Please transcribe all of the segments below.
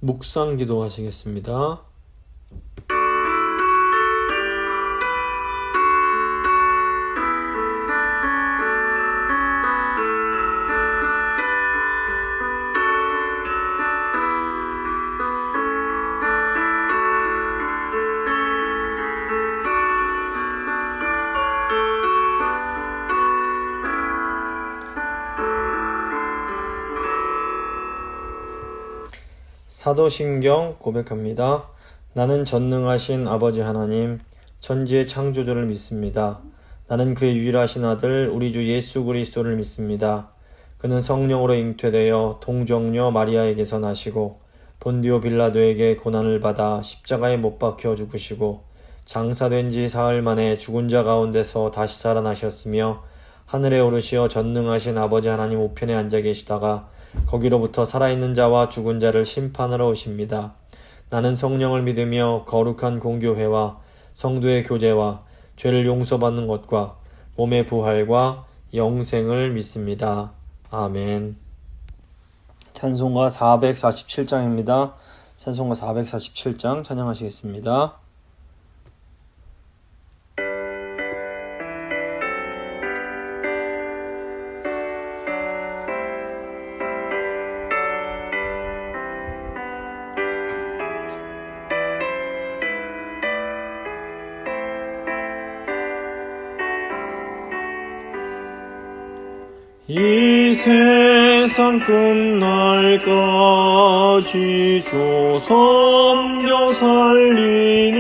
묵상 기도하시겠습니다. 사도신경 고백합니다. 나는 전능하신 아버지 하나님, 천지의 창조주를 믿습니다. 나는 그의 유일하신 아들 우리 주 예수 그리스도를 믿습니다. 그는 성령으로 잉태되어 동정녀 마리아에게서 나시고 본디오 빌라도에게 고난을 받아 십자가에 못 박혀 죽으시고 장사된 지 사흘 만에 죽은 자 가운데서 다시 살아나셨으며 하늘에 오르시어 전능하신 아버지 하나님 우편에 앉아 계시다가 거기로부터 살아있는 자와 죽은 자를 심판하러 오십니다. 나는 성령을 믿으며 거룩한 공교회와 성도의 교제와 죄를 용서받는 것과 몸의 부활과 영생을 믿습니다. 아멘. 찬송가 447장입니다. 찬송가 447장 찬양하시겠습니다. 이 세상 끝날까지 주 섬겨 살리니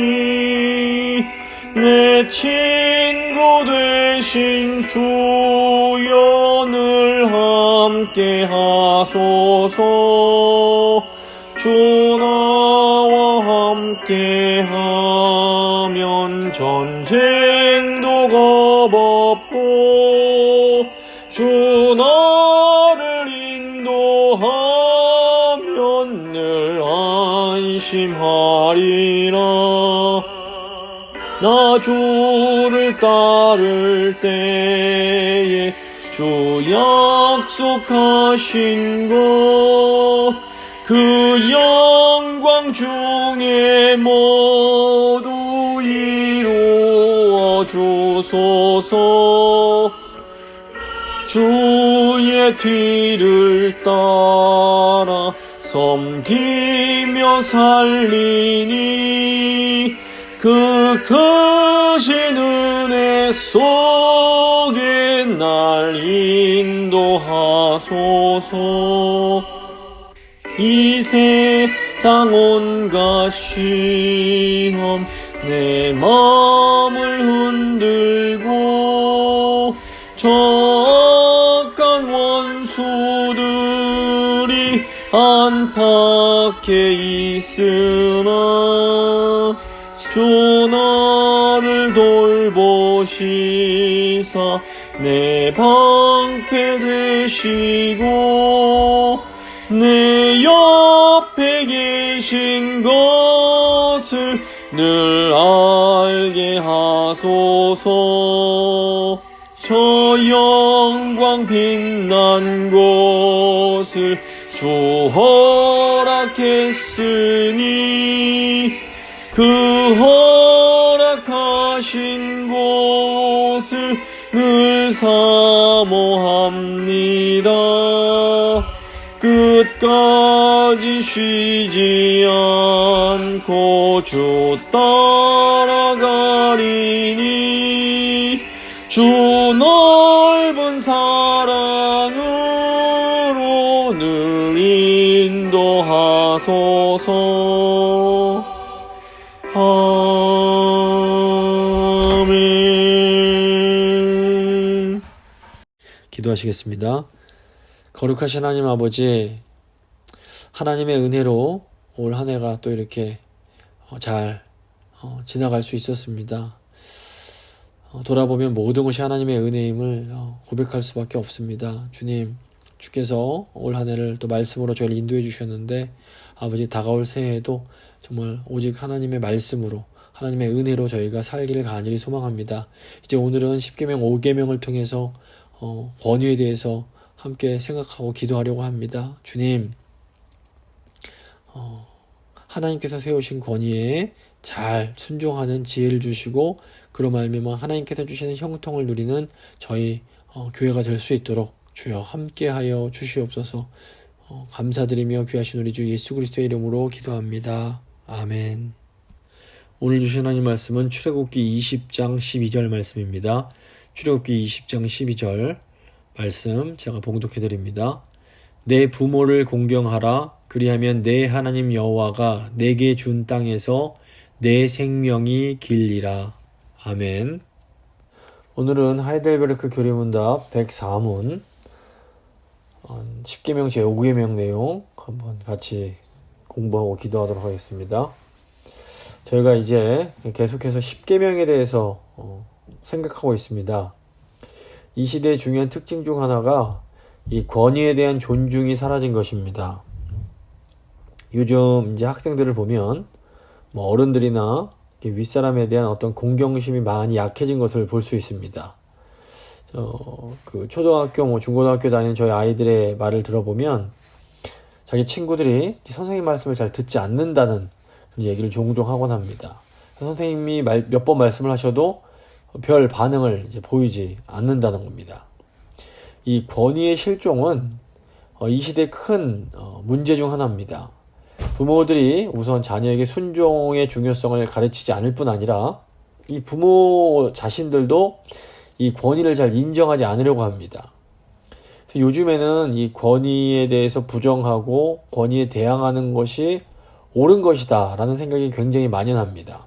내 친구 되신 주연을 함께 하소서. 주 나와 함께 하면 전쟁도 겁없고 주 나를 인도하면 늘 안심하리라. 나 주를 따를 때에 주 약속하신 것 그 영광 중에 모두 이루어 주소서. 주의 뒤를 따라 섬기며 살리니 그 크신 은혜 속에 날 인도하소서. 이 세상 온갖 시험 내 마음을 흔들고 악한 원수들이 안팎에 있으나 주 나를 돌보시사 내 방패 되시고 내 옆에 계신 것을 늘 알게 하소서. 저 영광 빛난 곳을 주 허락했으니 그 허락하신 곳을 늘 사모합니다. 끝까지 쉬지 않고 주 따라가리니 주 넓은 사랑으로 늘 인도하소서. 아멘. 기도하시겠습니다. 거룩하신 하나님 아버지, 하나님의 은혜로 올 한 해가 또 이렇게 잘 지나갈 수 있었습니다. 돌아보면 모든 것이 하나님의 은혜임을 고백할 수밖에 없습니다. 주님, 주께서 올 한 해를 또 말씀으로 저희를 인도해 주셨는데 아버지 다가올 새해에도 정말 오직 하나님의 말씀으로 하나님의 은혜로 저희가 살기를 간절히 소망합니다. 이제 오늘은 10계명 5계명을 통해서 권위에 대해서 함께 생각하고 기도하려고 합니다. 주님, 하나님께서 세우신 권위에 잘 순종하는 지혜를 주시고 그로 말미암아 하나님께서 주시는 형통을 누리는 저희 교회가 될 수 있도록 주여 함께하여 주시옵소서. 감사드리며 귀하신 우리 주 예수 그리스도의 이름으로 기도합니다. 아멘. 오늘 주신 하나님 말씀은 출애굽기 20장 12절 말씀입니다. 출애굽기 20장 12절 말씀 제가 봉독해 드립니다. 내 부모를 공경하라. 그리하면 내 하나님 여호와가 내게 준 땅에서 내 생명이 길리라. 아멘. 오늘은 하이델베르크 교리문답 104문 10계명 제5계명 내용 한번 같이 공부하고 기도하도록 하겠습니다. 저희가 이제 계속해서 10계명에 대해서 생각하고 있습니다. 이 시대의 중요한 특징 중 하나가 이 권위에 대한 존중이 사라진 것입니다. 요즘 이제 학생들을 보면 어른들이나 윗사람에 대한 어떤 공경심이 많이 약해진 것을 볼 수 있습니다. 그 초등학교, 중고등학교 다니는 저희 아이들의 말을 들어보면 자기 친구들이 선생님 말씀을 잘 듣지 않는다는 그런 얘기를 종종 하곤 합니다. 선생님이 몇 번 말씀을 하셔도 별 반응을 이제 보이지 않는다는 겁니다. 이 권위의 실종은 이 시대의 큰 문제 중 하나입니다. 부모들이 우선 자녀에게 순종의 중요성을 가르치지 않을 뿐 아니라 이 부모 자신들도 이 권위를 잘 인정하지 않으려고 합니다. 그래서 요즘에는 이 권위에 대해서 부정하고 권위에 대항하는 것이 옳은 것이다 라는 생각이 굉장히 만연합니다.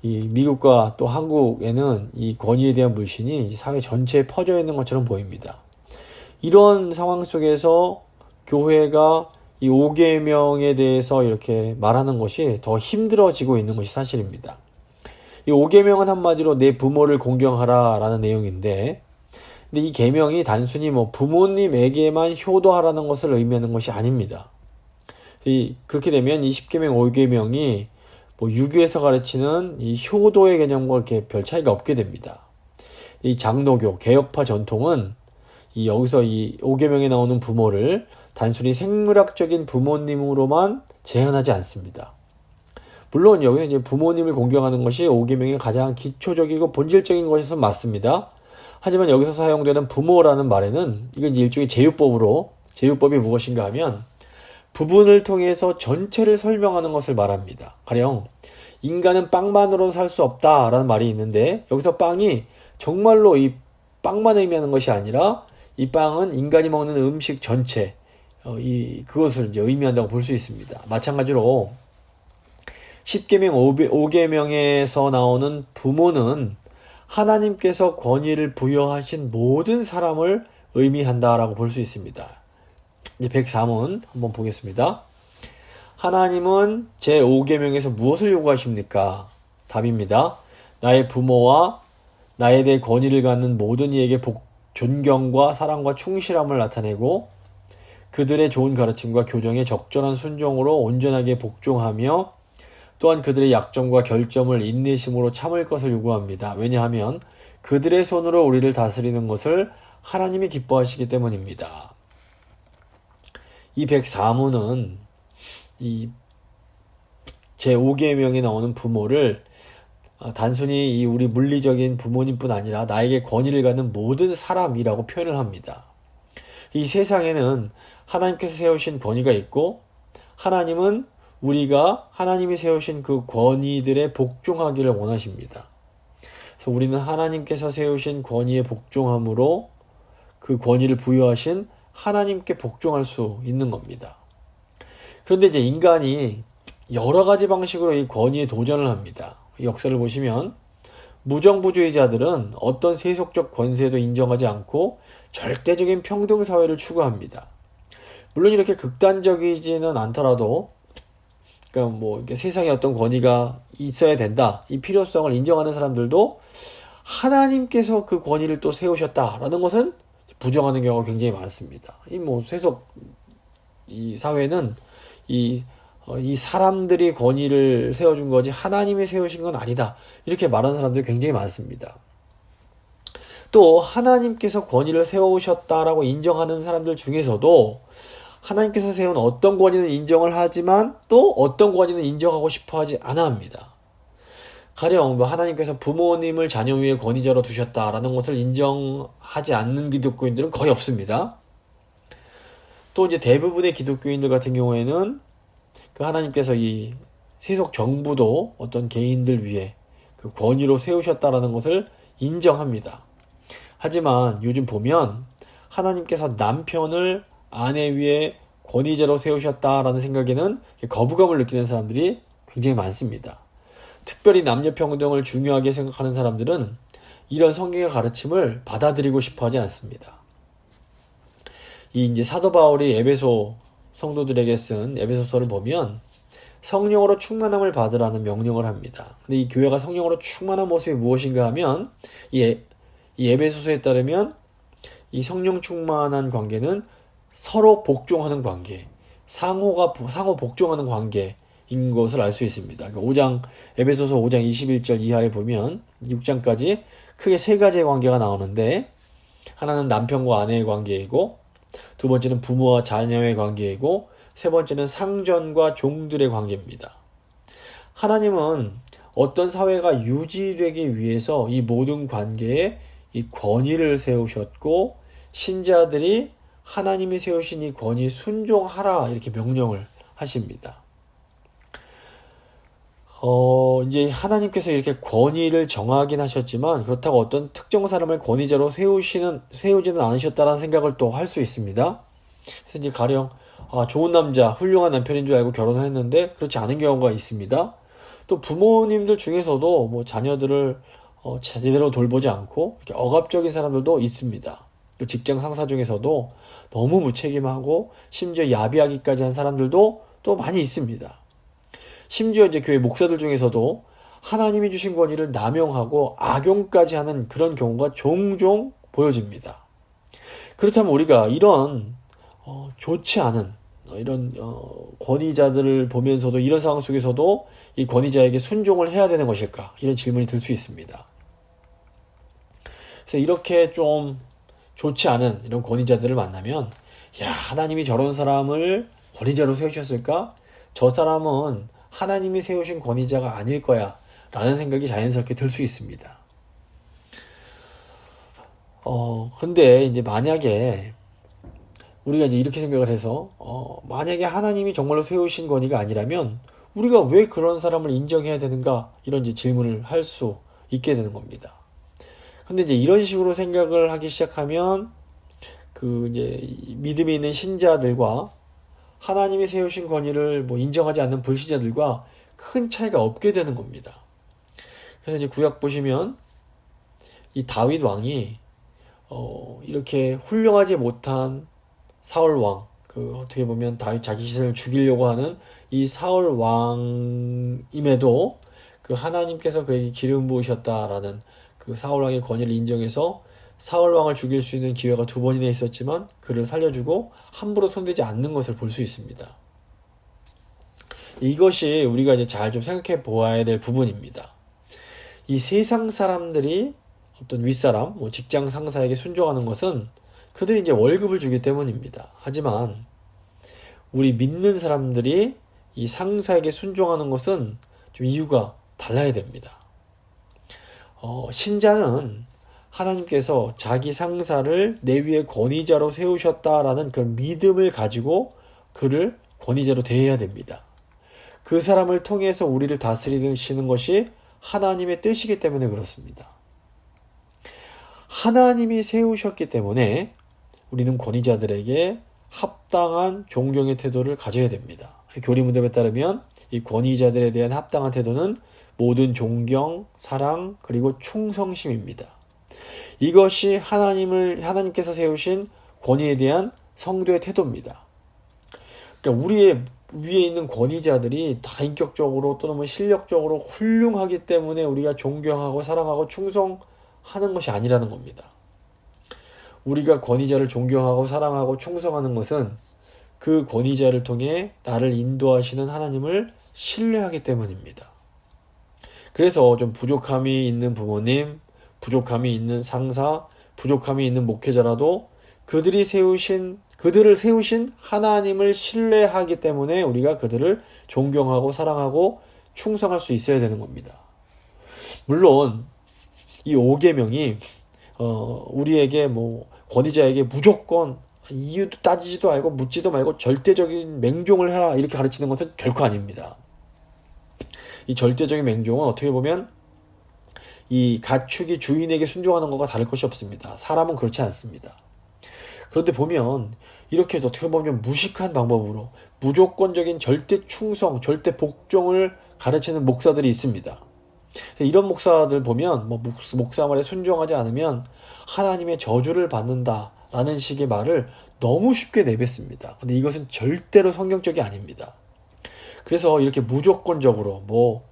이 미국과 또 한국에는 이 권위에 대한 불신이 사회 전체에 퍼져 있는 것처럼 보입니다. 이런 상황 속에서 교회가 이 5계명에 대해서 이렇게 말하는 것이 더 힘들어지고 있는 것이 사실입니다. 이 5계명은 한마디로 내 부모를 공경하라 라는 내용인데, 근데 이 계명이 단순히 부모님에게만 효도하라는 것을 의미하는 것이 아닙니다. 그렇게 되면 이 10계명, 5계명이 유교에서 가르치는 이 효도의 개념과 이렇게 별 차이가 없게 됩니다. 이 장로교, 개혁파 전통은 여기서 이 5계명에 나오는 부모를 단순히 생물학적인 부모님으로만 제한하지 않습니다. 물론 여기서 이제 부모님을 공경하는 것이 5계명의 가장 기초적이고 본질적인 것에서 맞습니다. 하지만 여기서 사용되는 부모라는 말에는 이건 이제 일종의 제휴법이 무엇인가 하면 부분을 통해서 전체를 설명하는 것을 말합니다. 가령 인간은 빵만으로는 살 수 없다라는 말이 있는데 여기서 빵이 정말로 이 빵만 의미하는 것이 아니라 이 빵은 인간이 먹는 음식 전체 그것을 이제 의미한다고 볼 수 있습니다. 마찬가지로 10계명, 5계명에서 나오는 부모는 하나님께서 권위를 부여하신 모든 사람을 의미한다라고 볼 수 있습니다. 이제 104문 한번 보겠습니다. 하나님은 제5계명에서 무엇을 요구하십니까? 답입니다. 나의 부모와 나에 대해 권위를 갖는 모든 이에게 존경과 사랑과 충실함을 나타내고 그들의 좋은 가르침과 교정에 적절한 순종으로 온전하게 복종하며 또한 그들의 약점과 결점을 인내심으로 참을 것을 요구합니다. 왜냐하면 그들의 손으로 우리를 다스리는 것을 하나님이 기뻐하시기 때문입니다. 이 104문은 이 제5계명에 나오는 부모를 단순히 우리 물리적인 부모님뿐 아니라 나에게 권위를 갖는 모든 사람이라고 표현을 합니다. 이 세상에는 하나님께서 세우신 권위가 있고 하나님은 우리가 하나님이 세우신 그 권위들에 복종하기를 원하십니다. 그래서 우리는 하나님께서 세우신 권위에 복종함으로 그 권위를 부여하신 하나님께 복종할 수 있는 겁니다. 그런데 이제 인간이 여러 가지 방식으로 이 권위에 도전을 합니다. 역사를 보시면 무정부주의자들은 어떤 세속적 권세도 인정하지 않고 절대적인 평등사회를 추구합니다. 물론 이렇게 극단적이지는 않더라도 그러니까 이렇게 세상에 어떤 권위가 있어야 된다. 이 필요성을 인정하는 사람들도 하나님께서 그 권위를 또 세우셨다라는 것은 부정하는 경우가 굉장히 많습니다. 세속 사회는 이 사람들이 권위를 세워준 거지 하나님이 세우신 건 아니다. 이렇게 말하는 사람들이 굉장히 많습니다. 또 하나님께서 권위를 세우셨다라고 인정하는 사람들 중에서도 하나님께서 세운 어떤 권위는 인정을 하지만 또 어떤 권위는 인정하고 싶어 하지 않아 합니다. 가령 하나님께서 부모님을 자녀 위에 권위자로 두셨다라는 것을 인정하지 않는 기독교인들은 거의 없습니다. 또 이제 대부분의 기독교인들 같은 경우에는 그 하나님께서 이 세속 정부도 어떤 개인들 위에 그 권위로 세우셨다라는 것을 인정합니다. 하지만 요즘 보면 하나님께서 남편을 아내 위에 권위자로 세우셨다라는 생각에는 거부감을 느끼는 사람들이 굉장히 많습니다. 특별히 남녀 평등을 중요하게 생각하는 사람들은 이런 성경의 가르침을 받아들이고 싶어 하지 않습니다. 이 이제 사도 바울이 에베소 성도들에게 쓴 에베소서를 보면 성령으로 충만함을 받으라는 명령을 합니다. 근데 이 교회가 성령으로 충만한 모습이 무엇인가 하면 이 에베소서에 따르면 이 성령 충만한 관계는 서로 복종하는 관계, 상호 복종하는 관계인 것을 알 수 있습니다. 그러니까 에베소서 5장 21절 이하에 보면 6장까지 크게 세 가지의 관계가 나오는데, 하나는 남편과 아내의 관계이고, 두 번째는 부모와 자녀의 관계이고, 세 번째는 상전과 종들의 관계입니다. 하나님은 어떤 사회가 유지되기 위해서 이 모든 관계에 이 권위를 세우셨고, 신자들이 하나님이 세우신 이 권위에 순종하라 이렇게 명령을 하십니다. 이제 하나님께서 이렇게 권위를 정하긴 하셨지만, 그렇다고 어떤 특정 사람을 권위자로 세우지는 않으셨다라는 생각을 또 할 수 있습니다. 그래서 이제 가령 좋은 남자, 훌륭한 남편인 줄 알고 결혼을 했는데 그렇지 않은 경우가 있습니다. 또 부모님들 중에서도 뭐 자녀들을 제대로 돌보지 않고 이렇게 억압적인 사람들도 있습니다. 또 직장 상사 중에서도 너무 무책임하고 심지어 야비하기까지 한 사람들도 또 많이 있습니다. 심지어 이제 교회 목사들 중에서도 하나님이 주신 권위를 남용하고 악용까지 하는 그런 경우가 종종 보여집니다. 그렇다면 우리가 이런 좋지 않은 이런 권위자들을 보면서도 이런 상황 속에서도 이 권위자에게 순종을 해야 되는 것일까? 이런 질문이 들 수 있습니다. 그래서 이렇게 좀 좋지 않은 이런 권위자들을 만나면, 야, 하나님이 저런 사람을 권위자로 세우셨을까? 저 사람은 하나님이 세우신 권위자가 아닐 거야 라는 생각이 자연스럽게 들 수 있습니다. 근데 이제 만약에 우리가 이제 이렇게 생각을 해서 만약에 하나님이 정말로 세우신 권위가 아니라면 우리가 왜 그런 사람을 인정해야 되는가, 이런 이제 질문을 할 수 있게 되는 겁니다. 근데 이제 이런 식으로 생각을 하기 시작하면 그 이제 믿음이 있는 신자들과 하나님이 세우신 권위를 인정하지 않는 불신자들과 큰 차이가 없게 되는 겁니다. 그래서 이제 구약 보시면 이 다윗 왕이 이렇게 훌륭하지 못한 사울 왕, 어떻게 보면 다윗 자기 자신을 죽이려고 하는 이 사울 왕임에도 그 하나님께서 그에게 기름 부으셨다라는 그 사울 왕의 권위를 인정해서 사울 왕을 죽일 수 있는 기회가 2번이나 있었지만 그를 살려주고 함부로 손대지 않는 것을 볼 수 있습니다. 이것이 우리가 이제 잘 좀 생각해 보아야 될 부분입니다. 이 세상 사람들이 어떤 윗사람, 직장 상사에게 순종하는 것은 그들이 이제 월급을 주기 때문입니다. 하지만 우리 믿는 사람들이 이 상사에게 순종하는 것은 좀 이유가 달라야 됩니다. 신자는 하나님께서 자기 상사를 내 위에 권위자로 세우셨다라는 그런 믿음을 가지고 그를 권위자로 대해야 됩니다. 그 사람을 통해서 우리를 다스리시는 것이 하나님의 뜻이기 때문에 그렇습니다. 하나님이 세우셨기 때문에 우리는 권위자들에게 합당한 존경의 태도를 가져야 됩니다. 교리문답에 따르면 이 권위자들에 대한 합당한 태도는 모든 존경, 사랑, 그리고 충성심입니다. 이것이 하나님께서 세우신 권위에 대한 성도의 태도입니다. 그러니까 우리의 위에 있는 권위자들이 다 인격적으로 또는 실력적으로 훌륭하기 때문에 우리가 존경하고 사랑하고 충성하는 것이 아니라는 겁니다. 우리가 권위자를 존경하고 사랑하고 충성하는 것은 그 권위자를 통해 나를 인도하시는 하나님을 신뢰하기 때문입니다. 그래서 좀 부족함이 있는 부모님, 부족함이 있는 상사, 부족함이 있는 목회자라도 그들이 세우신 그들을 세우신 하나님을 신뢰하기 때문에 우리가 그들을 존경하고 사랑하고 충성할 수 있어야 되는 겁니다. 물론 이 5계명이 우리에게 권위자에게 무조건 이유도 따지지도 말고 묻지도 말고 절대적인 맹종을 해라 이렇게 가르치는 것은 결코 아닙니다. 이 절대적인 맹종은 어떻게 보면 이 가축이 주인에게 순종하는 것과 다를 것이 없습니다. 사람은 그렇지 않습니다. 그런데 보면 이렇게 어떻게 보면 무식한 방법으로 무조건적인 절대 충성, 절대 복종을 가르치는 목사들이 있습니다. 이런 목사들 보면 목사 말에 순종하지 않으면 하나님의 저주를 받는다라는 식의 말을 너무 쉽게 내뱉습니다. 근데 이것은 절대로 성경적이 아닙니다. 그래서 이렇게 무조건적으로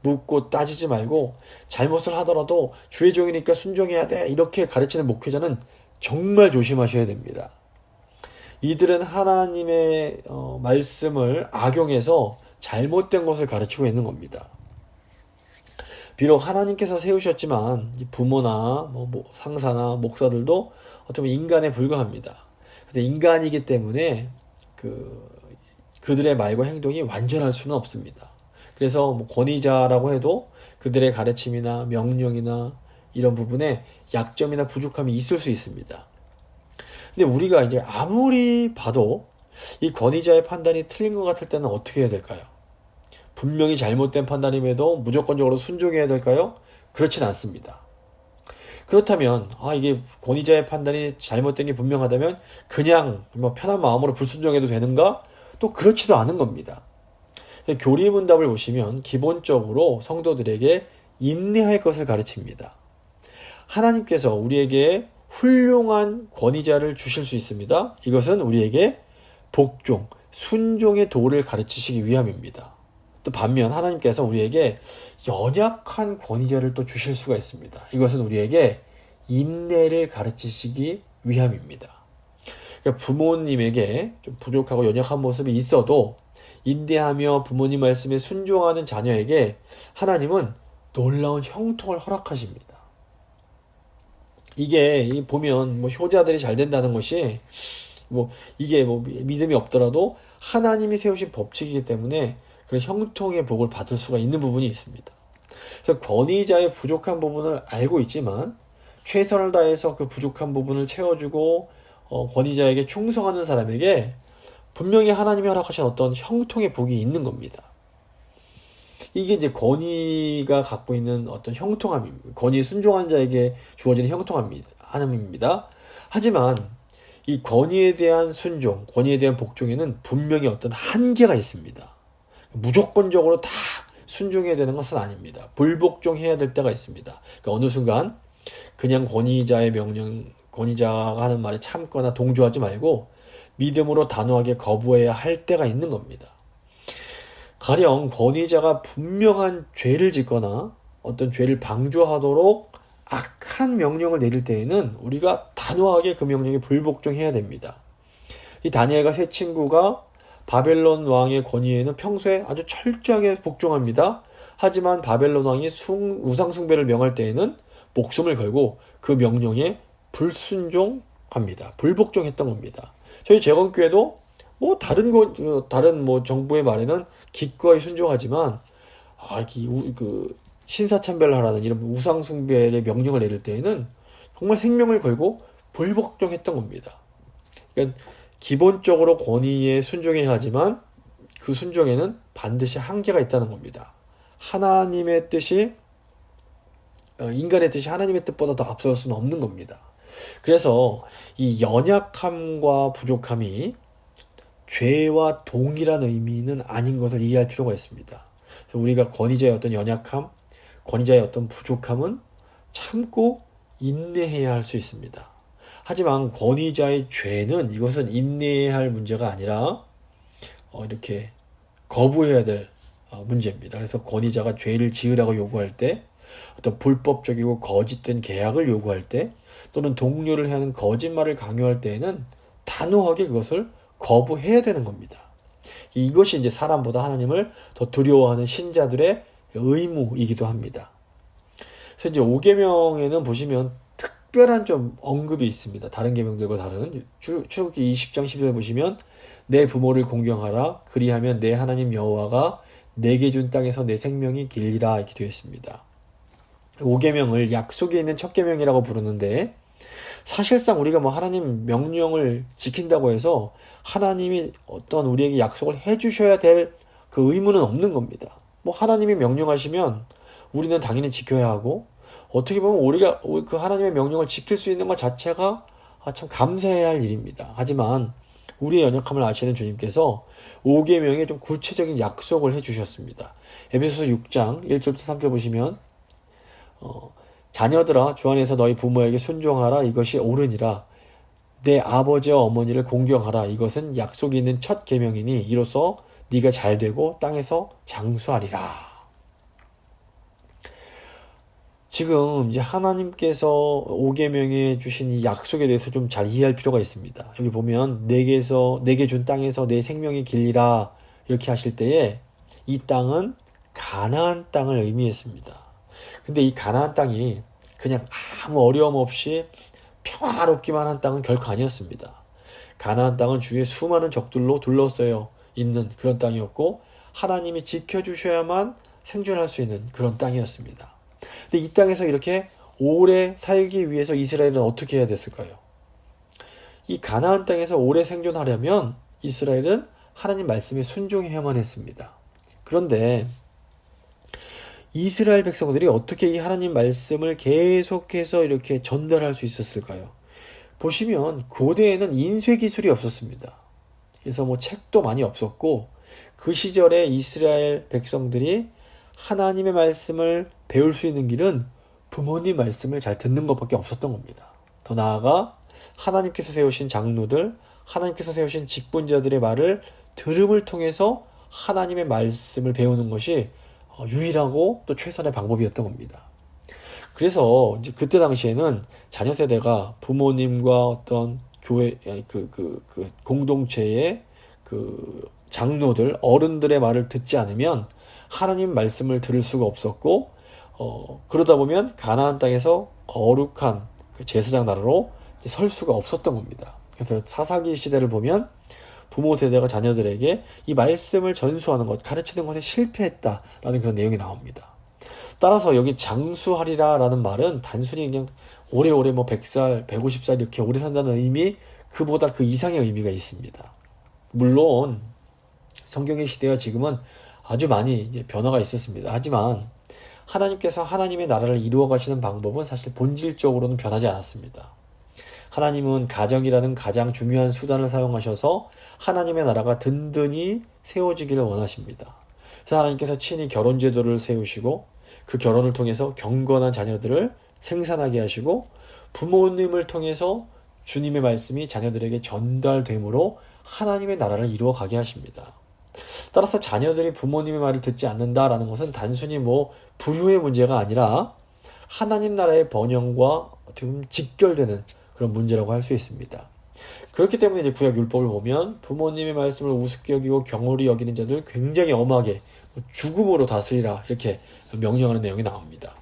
묻고 따지지 말고 잘못을 하더라도 주의 종이니까 순종해야 돼 이렇게 가르치는 목회자는 정말 조심하셔야 됩니다. 이들은 하나님의 말씀을 악용해서 잘못된 것을 가르치고 있는 겁니다. 비록 하나님께서 세우셨지만 부모나 상사나 목사들도 어떻게 보면 인간에 불과합니다. 그래서 인간이기 때문에 그들의 말과 행동이 완전할 수는 없습니다. 그래서 권위자라고 해도 그들의 가르침이나 명령이나 이런 부분에 약점이나 부족함이 있을 수 있습니다. 근데 우리가 이제 아무리 봐도 이 권위자의 판단이 틀린 것 같을 때는 어떻게 해야 될까요? 분명히 잘못된 판단임에도 무조건적으로 순종해야 될까요? 그렇진 않습니다. 그렇다면 이게 권위자의 판단이 잘못된 게 분명하다면 그냥 편한 마음으로 불순종해도 되는가? 또 그렇지도 않은 겁니다. 교리문답을 보시면 기본적으로 성도들에게 인내할 것을 가르칩니다. 하나님께서 우리에게 훌륭한 권위자를 주실 수 있습니다. 이것은 우리에게 복종, 순종의 도를 가르치시기 위함입니다. 또 반면 하나님께서 우리에게 연약한 권위자를 또 주실 수가 있습니다. 이것은 우리에게 인내를 가르치시기 위함입니다. 그러니까 부모님에게 좀 부족하고 연약한 모습이 있어도 인내하며 부모님 말씀에 순종하는 자녀에게 하나님은 놀라운 형통을 허락하십니다. 이게 보면 효자들이 잘 된다는 것이 이게 믿음이 없더라도 하나님이 세우신 법칙이기 때문에 그런 형통의 복을 받을 수가 있는 부분이 있습니다. 그래서 권위자의 부족한 부분을 알고 있지만 최선을 다해서 그 부족한 부분을 채워주고 권위자에게 충성하는 사람에게 분명히 하나님이 허락하신 어떤 형통의 복이 있는 겁니다. 이게 이제 권위가 갖고 있는 어떤 형통함입니다. 권위에 순종한 자에게 주어지는 형통함입니다. 하지만 이 권위에 대한 순종, 권위에 대한 복종에는 분명히 어떤 한계가 있습니다. 무조건적으로 다 순종해야 되는 것은 아닙니다. 불복종해야 될 때가 있습니다. 그러니까 어느 순간 그냥 권위자의 명령, 권위자가 하는 말에 참거나 동조하지 말고 믿음으로 단호하게 거부해야 할 때가 있는 겁니다. 가령 권위자가 분명한 죄를 짓거나 어떤 죄를 방조하도록 악한 명령을 내릴 때에는 우리가 단호하게 그 명령에 불복종해야 됩니다. 이 다니엘과 세 친구가 바벨론 왕의 권위에는 평소에 아주 철저하게 복종합니다. 하지만 바벨론 왕이 우상 숭배를 명할 때에는 목숨을 걸고 그 명령에 불순종합니다. 불복종했던 겁니다. 저희 재건교회도 다른 정부의 말에는 기꺼이 순종하지만 신사참배를 이런 우상 숭배의 명령을 내릴 때에는 정말 생명을 걸고 불복종했던 겁니다. 그러니까 기본적으로 권위에 순종해야 하지만 그 순종에는 반드시 한계가 있다는 겁니다. 하나님의 뜻이 인간의 뜻이 하나님의 뜻보다 더 앞설 수는 없는 겁니다. 그래서 이 연약함과 부족함이 죄와 동일한 의미는 아닌 것을 이해할 필요가 있습니다. 우리가 권위자의 어떤 연약함, 권위자의 어떤 부족함은 참고 인내해야 할 수 있습니다. 하지만 권위자의 죄는 이것은 인내해야 할 문제가 아니라 이렇게 거부해야 될 문제입니다. 그래서 권위자가 죄를 지으라고 요구할 때, 어떤 불법적이고 거짓된 계약을 요구할 때, 또는 동료를 하는 거짓말을 강요할 때에는 단호하게 그것을 거부해야 되는 겁니다. 이것이 이제 사람보다 하나님을 더 두려워하는 신자들의 의무이기도 합니다. 그래서 이제 5계명에는 보시면 특별한 좀 언급이 있습니다. 다른 계명들과 다른 출애굽기 20장 10절 보시면 내 부모를 공경하라 그리하면 내 하나님 여호와가 내게 준 땅에서 내 생명이 길리라 이렇게 되어 있습니다. 5계명을 약속에 있는 첫 계명이라고 부르는데 사실상 우리가 뭐 하나님 명령을 지킨다고 해서 하나님이 어떤 우리에게 약속을 해주셔야 될 그 의무는 없는 겁니다. 뭐 하나님이 명령하시면 우리는 당연히 지켜야 하고 어떻게 보면 우리가 그 하나님의 명령을 지킬 수 있는 것 자체가 참 감사해야 할 일입니다. 하지만 우리의 연약함을 아시는 주님께서 5계명에 좀 구체적인 약속을 해주셨습니다. 에베소서 6장 1절부터 3절 보시면 자녀들아 주 안에서 너희 부모에게 순종하라 이것이 옳으니라 내 아버지와 어머니를 공경하라 이것은 약속이 있는 첫 계명이니 이로써 네가 잘되고 땅에서 장수하리라. 지금 이제 하나님께서 5계명에 주신 이 약속에 대해서 좀 잘 이해할 필요가 있습니다. 여기 보면 내게 준 땅에서 내 생명이 길리라 이렇게 하실 때에 이 땅은 가나안 땅을 의미했습니다. 근데 이 가나안 땅이 그냥 아무 어려움 없이 평화롭기만 한 땅은 결코 아니었습니다. 가나안 땅은 주위에 수많은 적들로 둘러싸여 있는 그런 땅이었고 하나님이 지켜주셔야만 생존할 수 있는 그런 땅이었습니다. 근데 이 땅에서 이렇게 오래 살기 위해서 이스라엘은 어떻게 해야 됐을까요? 이 가나안 땅에서 오래 생존하려면 이스라엘은 하나님 말씀에 순종해야만 했습니다. 그런데 이스라엘 백성들이 어떻게 이 하나님 말씀을 계속해서 이렇게 전달할 수 있었을까요? 보시면 고대에는 인쇄 기술이 없었습니다. 그래서 뭐 책도 많이 없었고 그 시절에 이스라엘 백성들이 하나님의 말씀을 배울 수 있는 길은 부모님 말씀을 잘 듣는 것밖에 없었던 겁니다. 더 나아가 하나님께서 세우신 장로들, 하나님께서 세우신 직분자들의 말을 들음을 통해서 하나님의 말씀을 배우는 것이 유일하고 또 최선의 방법이었던 겁니다. 그래서 이제 그때 당시에는 자녀 세대가 부모님과 어떤 교회 공동체의 그 장로들 어른들의 말을 듣지 않으면 하나님 말씀을 들을 수가 없었고 그러다 보면 가나안 땅에서 거룩한 그 제사장 나라로 설 수가 없었던 겁니다. 그래서 사사기 시대를 보면 부모 세대가 자녀들에게 이 말씀을 전수하는 것, 가르치는 것에 실패했다라는 그런 내용이 나옵니다. 따라서 여기 장수하리라라는 말은 단순히 그냥 오래오래 뭐 100살, 150살 이렇게 오래 산다는 의미, 그보다 그 이상의 의미가 있습니다. 물론 성경의 시대와 지금은 아주 많이 이제 변화가 있었습니다. 하지만 하나님께서 하나님의 나라를 이루어 가시는 방법은 사실 본질적으로는 변하지 않았습니다. 하나님은 가정이라는 가장 중요한 수단을 사용하셔서 하나님의 나라가 든든히 세워지기를 원하십니다. 그래서 하나님께서 친히 결혼 제도를 세우시고 그 결혼을 통해서 경건한 자녀들을 생산하게 하시고 부모님을 통해서 주님의 말씀이 자녀들에게 전달됨으로 하나님의 나라를 이루어 가게 하십니다. 따라서 자녀들이 부모님의 말을 듣지 않는다라는 것은 단순히 뭐 불효의 문제가 아니라 하나님 나라의 번영과 어떻게 보면 직결되는 그런 문제라고 할 수 있습니다. 그렇기 때문에 이제 구약 율법을 보면 부모님의 말씀을 우습게 여기고 경홀히 여기는 자들 굉장히 엄하게 죽음으로 다스리라 이렇게 명령하는 내용이 나옵니다.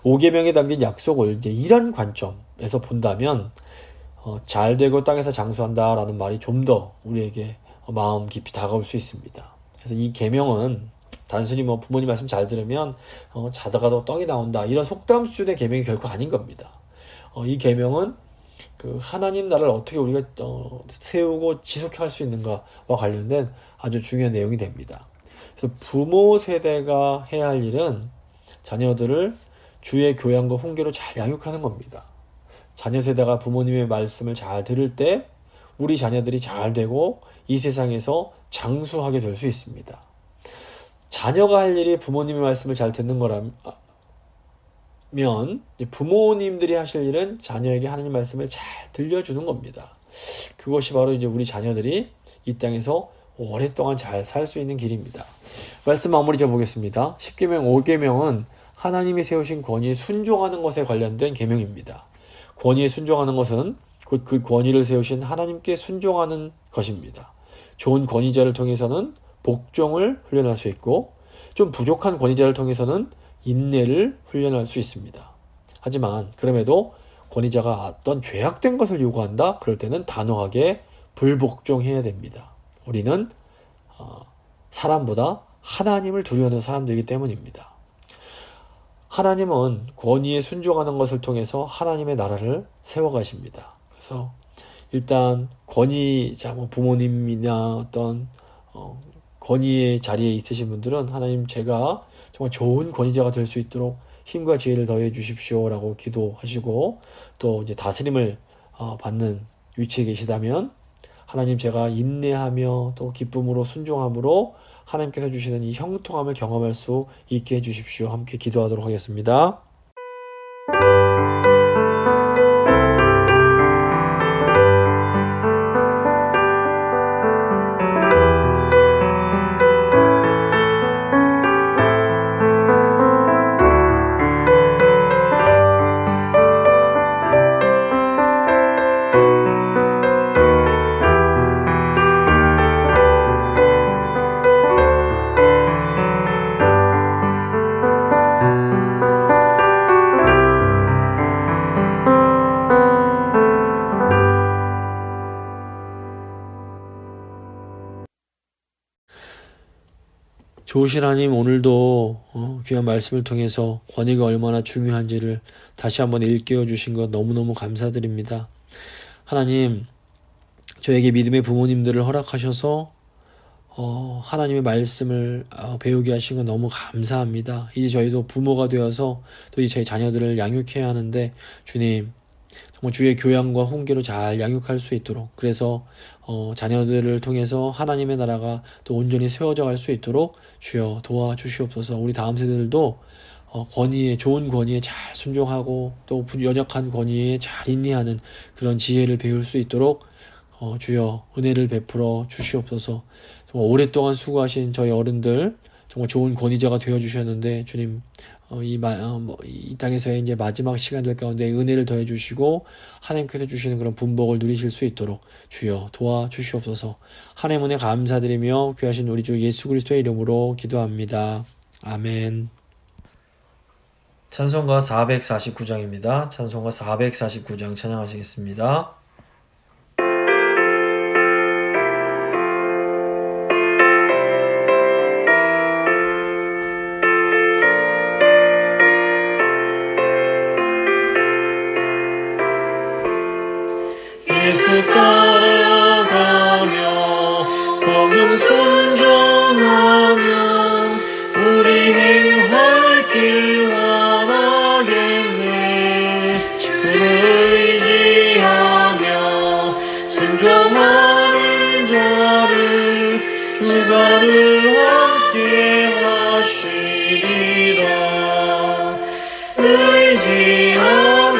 5계명에 담긴 약속을 이제 이런 관점에서 본다면 잘되고 땅에서 장수한다라는 말이 좀 더 우리에게 마음 깊이 다가올 수 있습니다. 그래서 이 계명은 단순히 뭐 부모님 말씀 잘 들으면 자다가도 떡이 나온다 이런 속담 수준의 계명이 결코 아닌 겁니다. 이 계명은 그 하나님 나라를 어떻게 우리가 세우고 지속할 수 있는가와 관련된 아주 중요한 내용이 됩니다. 그래서 부모 세대가 해야 할 일은 자녀들을 주의 교양과 훈계로 잘 양육하는 겁니다. 자녀 세대가 부모님의 말씀을 잘 들을 때 우리 자녀들이 잘 되고 이 세상에서 장수하게 될 수 있습니다. 자녀가 할 일이 부모님의 말씀을 잘 듣는 거라면 부모님들이 하실 일은 자녀에게 하나님 말씀을 잘 들려주는 겁니다. 그것이 바로 이제 우리 자녀들이 이 땅에서 오랫동안 잘 살 수 있는 길입니다. 말씀 마무리 져보겠습니다. 10계명, 5계명은 하나님이 세우신 권위에 순종하는 것에 관련된 계명입니다. 권위에 순종하는 것은 곧 그 권위를 세우신 하나님께 순종하는 것입니다. 좋은 권위자를 통해서는 복종을 훈련할 수 있고 좀 부족한 권위자를 통해서는 인내를 훈련할 수 있습니다. 하지만 그럼에도 권위자가 어떤 죄악된 것을 요구한다? 그럴 때는 단호하게 불복종해야 됩니다. 우리는 사람보다 하나님을 두려워하는 사람들이기 때문입니다. 하나님은 권위에 순종하는 것을 통해서 하나님의 나라를 세워가십니다. 그래서 일단 권위자, 부모님이나 어떤 권위의 자리에 있으신 분들은 하나님, 제가 정말 좋은 권위자가 될 수 있도록 힘과 지혜를 더해 주십시오라고 기도하시고, 또 이제 다스림을 받는 위치에 계시다면 하나님, 제가 인내하며 또 기쁨으로 순종함으로 하나님께서 주시는 이 형통함을 경험할 수 있게 해주십시오. 함께 기도하도록 하겠습니다. 좋으신 하나님, 오늘도 귀한 말씀을 통해서 권위가 얼마나 중요한지를 다시 한번 일깨워 주신 것 너무너무 감사드립니다. 하나님, 저에게 믿음의 부모님들을 허락하셔서 하나님의 말씀을 배우게 하신 건 너무 감사합니다. 이제 저희도 부모가 되어서 또 이제 저희 자녀들을 양육해야 하는데, 주님, 정말 주의 교양과 훈계로 잘 양육할 수 있도록, 그래서 자녀들을 통해서 하나님의 나라가 또 온전히 세워져 갈 수 있도록 주여 도와주시옵소서. 우리 다음 세대들도 좋은 권위에 잘 순종하고 또 연약한 권위에 잘 인내하는 그런 지혜를 배울 수 있도록 주여 은혜를 베풀어 주시옵소서. 정말 오랫동안 수고하신 저희 어른들, 정말 좋은 권위자가 되어 주셨는데, 주님, 이 땅에서의 이제 마지막 시간들 가운데 은혜를 더해 주시고 하나님께서 주시는 그런 분복을 누리실 수 있도록 주여 도와주시옵소서. 하나님 은혜 감사드리며 귀하신 우리 주 예수 그리스도의 이름으로 기도합니다. 아멘. 찬송가 449장입니다. 찬송가 449장 찬양하시겠습니다. 예수 따라가며 복음 순종하면 우리 행할 길 원하겠네. 주를 의지하며 순종하는 자를 주가 늘 함께 하시리라. 의지하고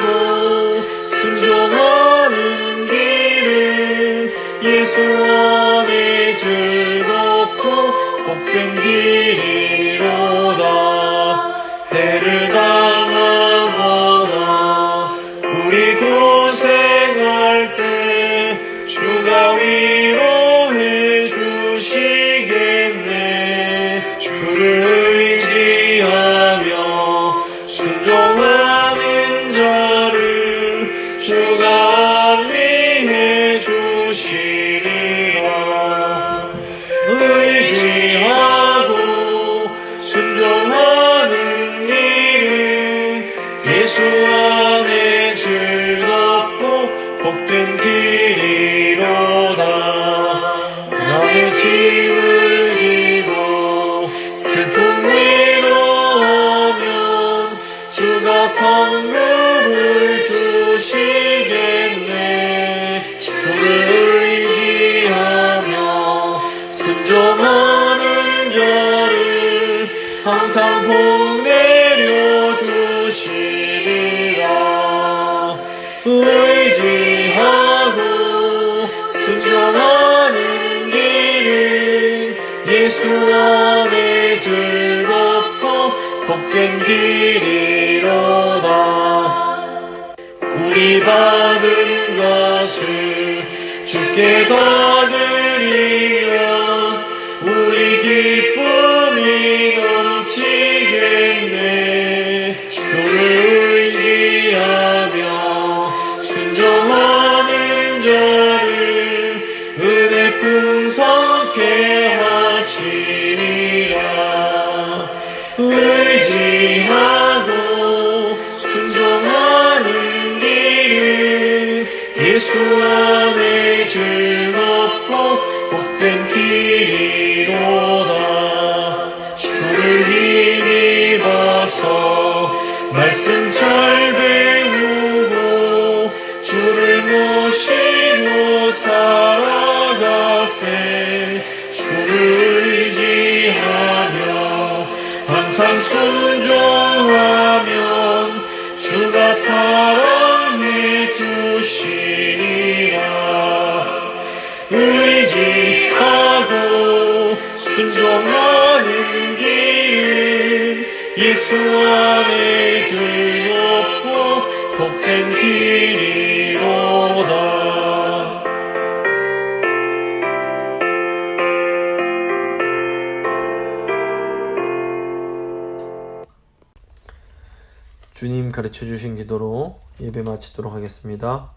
순종하는 예수 안에 즐겁고 복된 길이로다. 해를 당하거나 우리 고생할 때 주가 위로해 주시겠네. 주를 의지하며 순종하는 자를 주가 안위해 주시리라. 의지하고 순종하는 길은 예수 안에 즐겁고 복된 길이로다. 남의 짐을 지고 슬픔 위로하면 주가 상급을 주시겠네. 주를 의지하며 순종하는 자를 항상 복 내려 주시리라. 의지하고 순종하는 길은 예수 안에 즐겁고 복된 길이로다. 우리 받은 것을 주께 더 드리면 우리 기쁨이 넘치겠네. 주를 의지 의지하고 순종하는 길은 예수 안에 즐겁고 복된 길이로다. 주를 힘입어서 말씀 잘 배우고 주를 모시고 살아가세. 주를 의지하며 항상 순종하면 주가 사랑해 주시리라. 의지하고 순종하는 길은 예수 안에 즐겁고 복된 길이로다. 주님 가르쳐 주신 기도로 예배 마치도록 하겠습니다.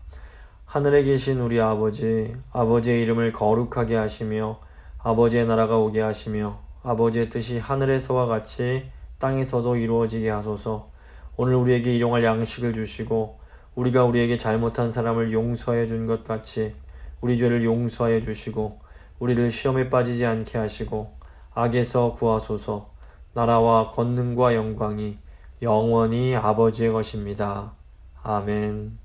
하늘에 계신 우리 아버지, 아버지의 이름을 거룩하게 하시며 아버지의 나라가 오게 하시며 아버지의 뜻이 하늘에서와 같이 땅에서도 이루어지게 하소서. 오늘 우리에게 일용할 양식을 주시고 우리가 우리에게 잘못한 사람을 용서해 준 것 같이 우리 죄를 용서하여 주시고 우리를 시험에 빠지지 않게 하시고 악에서 구하소서. 나라와 권능과 영광이 영원히 아버지의 것입니다. 아멘.